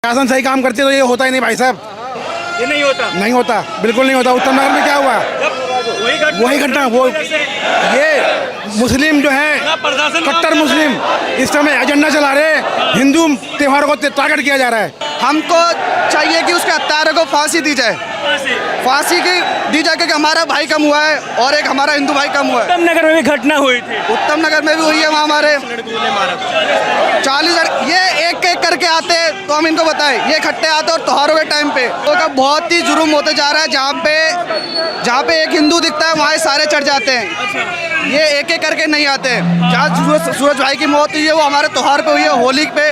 शासन सही काम करते तो ये होता ही नहीं भाई साहब। ये नहीं होता, नहीं होता, बिल्कुल नहीं होता। उत्तम नगर में क्या हुआ, वही घटना वो ये मुस्लिम जो है कट्टर मुस्लिम इस समय एजेंडा चला रहे हैं, हिंदू त्योहारों को टारगेट किया जा रहा है। हमको चाहिए कि उसके हत्यारों को फांसी दी जाए, फांसी की दी जाए, क्योंकि हमारा भाई कम हुआ है और एक हमारा हिंदू भाई कम हुआ है। उत्तम नगर में भी घटना हुई थी, उत्तम नगर में भी हुई है, वहाँ हमारे 40 ये एक एक करके आते तो हम इनको बताएं, ये इकट्ठे आते और त्योहारों के टाइम पे तो का बहुत ही जुर्म होते जा रहा है। जहाँ पे एक हिंदू दिखता है वहाँ सारे चढ़ जाते हैं। ये एक एक करके नहीं आते। जहाँ सूरज भाई की मौत हुई है वो हमारे त्योहार पे हुई है, होली पे,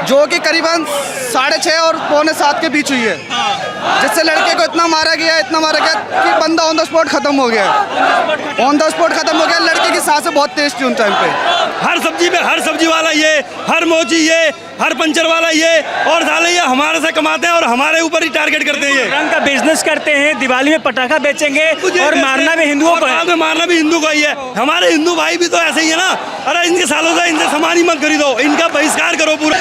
जो कि करीबन 6:30 और 6:45 के बीच हुई है, जिससे लड़के को इतना मारा गया कि बंदा ऑन द स्पॉट खत्म हो गया। ऑन द स्पॉट खत्म हो गया। लड़के की सांसें बहुत तेज थी उन टाइम पे। हर सब्जी में हर सब्जी वाला ये, हर मोची ये, हर पंचर वाला ये, और साले ये हमारे से कमाते हैं और हमारे ऊपर ही टारगेट करते हैं। ये रंग का बिजनेस करते हैं, दिवाली में पटाखा बेचेंगे और मारना भी हिंदुओं को है। मारना भी हिंदू का ही है। हमारे हिंदू भाई भी तो ऐसे ही है ना। अरे इनके सालों से इनसे सामान ही मत खरीदो, इनका बहिष्कार करो पूरा।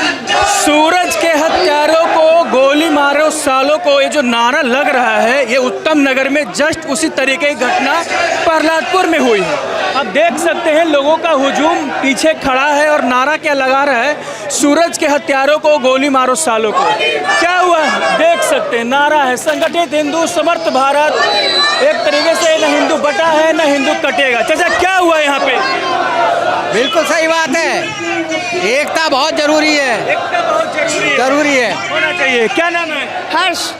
सूरज के हत्यारों को गोली मारो सालों को, ये जो नारा लग रहा है ये उत्तम नगर में जस्ट उसी तरीके की घटना प्रहलादपुर में हुई है। आप देख सकते हैं लोगों का हुजूम पीछे खड़ा है और नारा क्या लगा रहा है, सूरज के हत्यारों को गोली मारो सालों को। क्या हुआ देख सकते हैं, नारा है संगठित हिंदू समर्थ भारत। एक तरीके से न हिंदू बटा है न हिंदू कटेगा। चाचा क्या हुआ यहाँ पे? बिल्कुल सही बात है, एकता बहुत जरूरी है, एकता बहुत जरूरी है, होना चाहिए। क्या नाम है? हर्ष।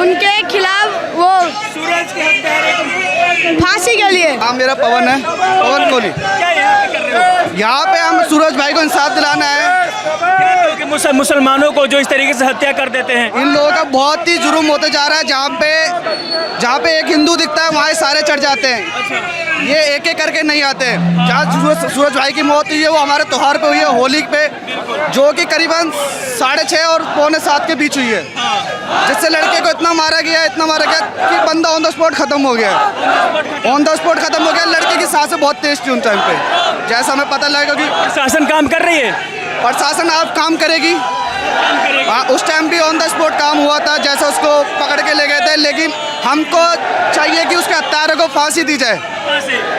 उनके खिलाफ वो सूरज के हत्यारे फांसी के लिए। नाम मेरा पवन है, पवन कोहली। क्या यहाँ पे कर रहे हो? यहाँ पे हम सूरज भाई को इंसाफ दिलाना है। कि मुसलमानों को जो इस तरीके से हत्या कर देते हैं, इन लोगों का बहुत ही जुर्म होते जा रहा है। जहाँ पे एक हिंदू दिखता है वहाँ सारे चढ़ जाते हैं। ये एक एक करके नहीं आते। जहाँ सूरज भाई की मौत हुई है वो हमारे त्योहार पे हुई है, होली पे, जो कि करीबन 6:30 और 6:45 के बीच हुई है, जिससे लड़के को इतना मारा गया कि बंदा ऑन द स्पॉट खत्म हो गया। ऑन द स्पॉट खत्म हो गया। लड़के की सांसें बहुत तेज थी उन टाइम पे, जैसा हमें पता लगेगा कि शासन काम कर रही है, प्रशासन आप काम करेगी। हाँ, उस टाइम भी ऑन द स्पॉट काम हुआ था, जैसे उसको पकड़ के ले गए थे। लेकिन हमको चाहिए कि उसके हत्यारों को फांसी दी जाए,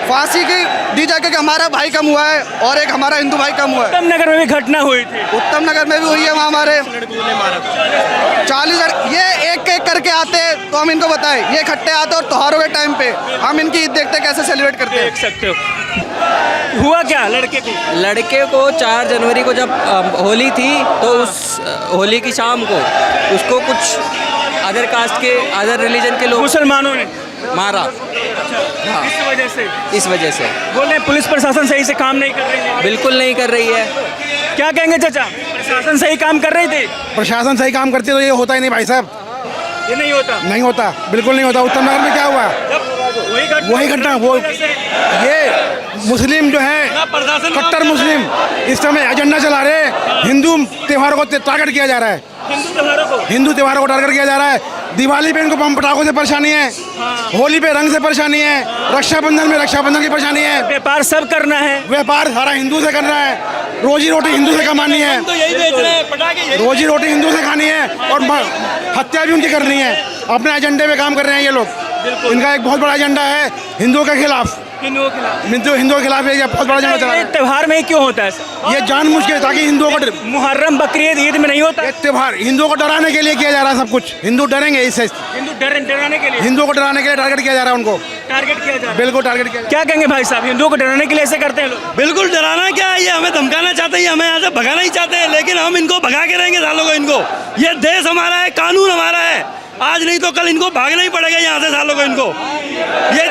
फांसी की दी जाए, क्योंकि हमारा भाई कम हुआ है और एक हमारा हिंदू भाई कम हुआ है। उत्तम नगर में भी घटना हुई थी, उत्तम नगर में भी हुई है, वहाँ हमारे 40 ये एक एक करके आते तो हम इनको बताएं, ये इकट्ठे आते और त्योहारों के टाइम पे हम इनकी ईद देखते कैसे सेलिब्रेट करते हैं। देख सकते हो। हुआ क्या लड़के को? 4 जनवरी को जब होली थी तो उस होली की शाम को उसको कुछ अदर कास्ट के, अदर रिलीजन के लोग मुसलमानों ने मारा। हाँ, इस वजह से बोल रहे हैं पुलिस प्रशासन सही से काम नहीं कर रही है। बिल्कुल नहीं कर रही है। क्या कहेंगे चाचा, प्रशासन सही काम कर रही थी? प्रशासन सही काम करते तो ये होता ही नहीं भाई साहब। ये नहीं होता, नहीं होता, बिल्कुल नहीं होता। उत्तम नगर में क्या हुआ, वही घटना वो ये मुस्लिम जो है कट्टर मुस्लिम इस समय एजेंडा चला रहे हैं, हिंदू त्योहारों को टारगेट किया जा रहा है। हिंदू त्योहारों को टारगेट किया जा रहा है। दिवाली पे इनको बम पटाखों से परेशानी है, होली पे रंग से परेशानी है, रक्षाबंधन में रक्षाबंधन की परेशानी है। व्यापार सब करना है, व्यापार सारा हिंदू से करना है, रोजी रोटी हिंदू से कमानी है, तो यही बेच रहे हैं पटाखे। रोजी रोटी हिंदू से खानी है और हत्या भी उनकी करनी है। अपने एजेंडे पे काम कर रहे हैं ये लोग। इनका एक बहुत बड़ा एजेंडा है हिंदुओं के खिलाफ, हिंदुओं के खिलाफ ये बहुत बड़ा एजेंडा चला रहे हैं। त्योहार में क्यों होता है? ये जानबूझ के, ताकि हिंदुओं को, मुहर्रम बकरीद ईद में नहीं होता ये त्योहार हिंदुओं को डराने के लिए किया जा रहा है। सब कुछ हिंदू डरेंगे इससे, हिंदू डराने के लिए, हिंदुओं को डराने के लिए टारगेट किया जा रहा है। उनको टारगेट किया जा रहा है। बिल्कुल टारगेट किया जा क्या कहेंगे भाई साहब, हिंदुओं को डराने के लिए ऐसे करते हैं लोग? बिल्कुल डराना क्या है, ये हमें धमकाना चाहते हैं, हमें यहाँ से भगाना ही चाहते हैं, लेकिन हम इनको भगा के रहेंगे सालों को। इनको ये देश हमारा है, कानून हमारा है, आज नहीं तो कल इनको भागना ही पड़ेगा यहाँ से सालों को। इनको ये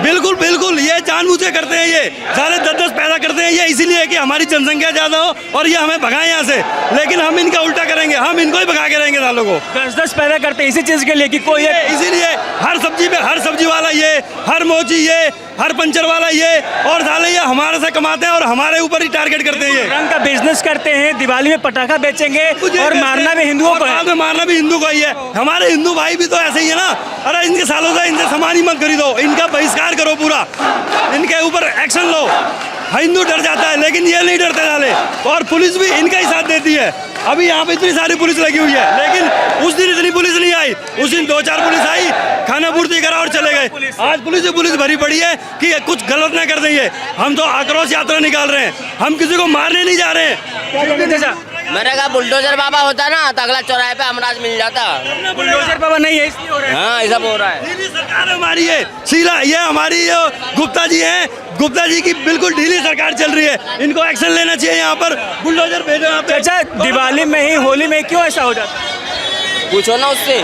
बिल्कुल ये जानबूझ के करते हैं, ये सारे 10-10 पैदा करते हैं, ये इसीलिए कि हमारी जनसंख्या ज़्यादा हो और ये हमें भगाएं यहाँ से। लेकिन हम इनका उल्टा करेंगे, हम इनको ही भगा के रहेंगे सालों को। 10-10 पैदा करते हैं इसी चीज़ के लिए कि कोई इसीलिए हर सब्जी में हर सब्जी वाला ये, हर मोची ये, हर पंचर वाला ये, और साले ये हमारे से कमाते हैं और हमारे ऊपर ही टारगेट करते हैं। ये रंग का बिजनेस करते हैं, दिवाली में पटाखा बेचेंगे और मारना भी हिंदुओं को है। मारना भी हिंदू का ही है। हमारे हिंदू भाई भी तो ऐसे ही है ना। अरे इनके सालों से इनसे सामान ही मत खरीदो, इनका बहिष्कार करो पूरा, इनके ऊपर एक्शन लो। हिंदू डर जाता है लेकिन ये नहीं डरते साले। और पुलिस भी इनका ही साथ देती है। अभी यहाँ पे इतनी सारी पुलिस लगी हुई है, लेकिन उस दिन इतनी पुलिस नहीं आई। उस दिन 2-4 पुलिस आई, खाना पूर्ति करा और चले गए। आज पुलिस भरी पड़ी है कि कुछ गलत ना कर देंगे। हम तो आक्रोश यात्रा निकाल रहे हैं, हम किसी को मारने नहीं जा रहे हैं। मैंने कहा बुलडोजर बाबा होता ना तो अगला चौराहे पे अमराज मिल जाता। बुलडोजर बाबा नहीं है इसलिए हो रहा है। हाँ ये सब हो रहा है। ढीली सरकार हमारी है, सीधा ये हमारी गुप्ता जी हैं, गुप्ता जी की बिल्कुल ढीली सरकार चल रही है। इनको एक्शन लेना चाहिए, यहाँ पर बुलडोजर भेजो यहाँ पे। अच्छा, दिवाली में ही होली में क्यों ऐसा हो जाता है? पूछो ना उससे,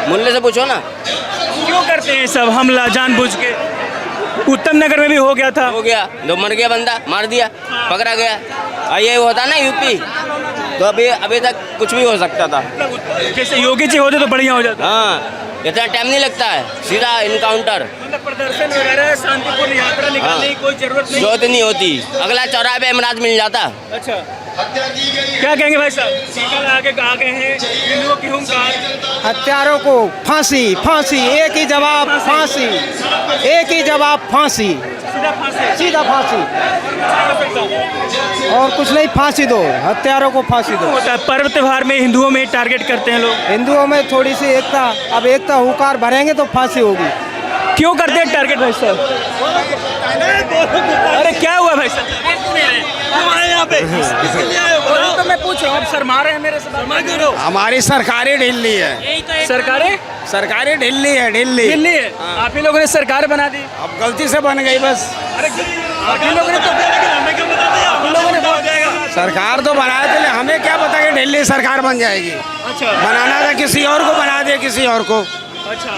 मुल्ले से पूछो ना। क्यों करते हैं सब हमला जानबूझ के? उत्तम नगर में भी हो गया था। हो गया, दो मर गया बंदा, मार दिया, पकड़ा गया। और ये होता ना यूपी तो अभी तक कुछ भी हो सकता था। जैसे योगी जी होते तो बढ़िया हो जाता। हाँ, इतना टाइम नहीं लगता है, सीधा इनकाउंटर। मतलब प्रदर्शन वगैरह शांतिपूर्ण यात्रा निकालने की कोई जरूरत नहीं। जरूरत नहीं होती, अगला चौराहे पे अमराज मिल जाता। अच्छा, क्या कहेंगे भाई साहब? कल आगे आ गए हैं हिंदुओं की हुंकार। हत्यारों को फांसी, फांसी, एक ही जवाब फांसी, एक ही जवाब फांसी, सीधा फांसी। सीधा फांसी, और कुछ नहीं, फांसी दो, हत्यारों को फांसी दो। होता है पर्व त्योहार में हिंदुओं में टारगेट करते हैं लोग। हिंदुओं में थोड़ी सी एकता, अब एकता हुंकार भरेंगे तो फांसी होगी। क्यों करते हैं टारगेट भाई साहब? अरे क्या हुआ भाई साहब? यहाँ पे तो मैं पूछ रहा हूँ, आप शर्मा रहे हैं मेरे से। हमारी सरकारें ढिल्ली है, सरकारें ढिल्ली है, ढिल्ली। दिल्ली है। आप ही लोगों ने सरकार बना दी। अब गलती से बन गई बस। अरे आप ही लोगों ने तो सरकार तो बनाए थे, हमें क्या पता कि दिल्ली सरकार बन जाएगी। अच्छा, बनाना था किसी और को, बना दे किसी और को। अच्छा,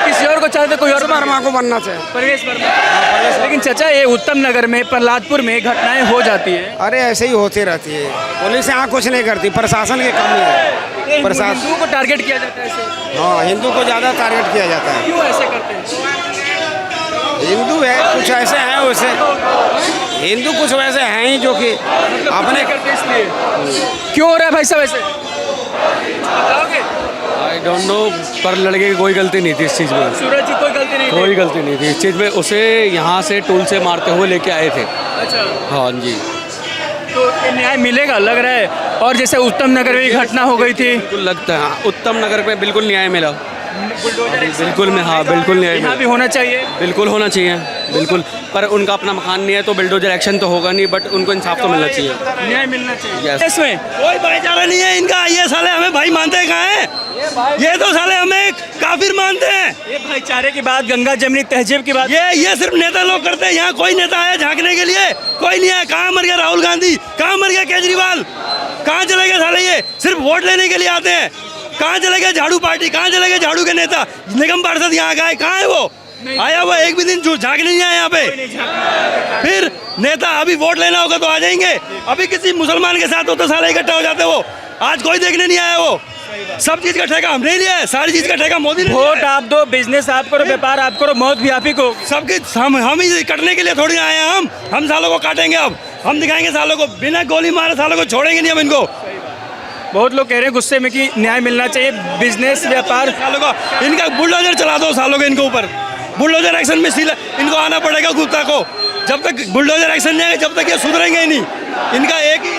किसी और को चाहते कोई और वर्मा को बनना चाहिए। प्रवेश वर्मा। लेकिन चाचा, ये उत्तम नगर में प्रहलादपुर में घटनाएं हो जाती है। अरे ऐसे ही होती रहती है, पुलिस यहाँ कुछ नहीं करती, प्रशासन की कमी है। प्रशासन हिंदुओं को टारगेट किया जाता है ऐसे। हाँ, हिंदू को ज़्यादा टारगेट किया जाता है। क्यों ऐसे करते हैं? हिंदू है, कुछ ऐसे हैं वैसे, हिंदू कुछ वैसे हैं ही जो कि अपने करते इसलिए। क्यों हो रहा है भाई साहब ऐसे? बताओगे? आई डोंट नो, पर लड़के की कोई गलती नहीं थी इस चीज़ में। सूरज जी कोई गलती नहीं थी। कोई गलती नहीं थी इस चीज़ में, उसे यहाँ से टूल से मारते हुए लेके आए थे। अच्छा, हाँ जी, तो ये न्याय मिलेगा लग रहा है। और जैसे उत्तम नगर में घटना हो गई थी, बिल्कुल लगता है। हाँ, उत्तम नगर में बिल्कुल न्याय मिला। बुलडोजर बिल्कुल में, हाँ बिल्कुल न्याय यहाँ मिला। भी होना चाहिए। बिल्कुल होना चाहिए, बिल्कुल। पर उनका अपना मकान नहीं है तो बिल्डोजर एक्शन तो होगा नहीं, बट उनको इंसाफ तो मिलना चाहिए। न्याय मिलना चाहिए। Yes. इसमें कोई भाईचारा नहीं है इनका। ये साले हमें भाई मानते कहाँ हैं? ये तो साले हमें काफिर मानते हैं। ये भाईचारे की बात, गंगा जमनी तहजीब की बात। ये सिर्फ नेता लोग करते हैं। यहाँ कोई नेता आया झांकने के लिए? कोई नहीं आया। कहाँ मर गया राहुल गांधी? कहाँ मर गया केजरीवाल? कहाँ चले गए साले? ये सिर्फ वोट लेने के लिए आते हैं। कहाँ चले गए झाड़ू पार्टी? कहाँ चले गए झाड़ू के नेता? निगम पार्षद यहाँ गए, कहाँ है वो? आया वो एक भी दिन झांकने नहीं आया यहाँ पे। फिर नेता अभी वोट लेना होगा तो आ जाएंगे। अभी किसी मुसलमान के साथ हो तो साले इकट्ठा हो जाते वो। आज कोई देखने नहीं आया वो। सब चीज का ठेका हमने लिया है, सारी चीज का ठेका मोदी ने लिया है। वोट आप दो, बिजनेस आप करो, व्यापार आप करो, मौत भी आप ही को। सबके हम ही कटने के लिए थोड़ी आए हैं। हम सालों को काटेंगे। अब हम दिखाएंगे सालों को, बिना गोली मारे सालों को छोड़ेंगे नहीं हम इनको। बहुत लोग कह रहे हैं गुस्से में कि न्याय मिलना चाहिए, बिजनेस व्यापार। सालों को इनका बुलडोजर चला दो सालों के इनके ऊपर। बुलडोजर एक्शन में इनको आना पड़ेगा गुप्ता को। जब तक बुलडोजर एक्शन नहीं आएगा, जब तक ये सुधरेंगे ही नहीं। इनका एक ही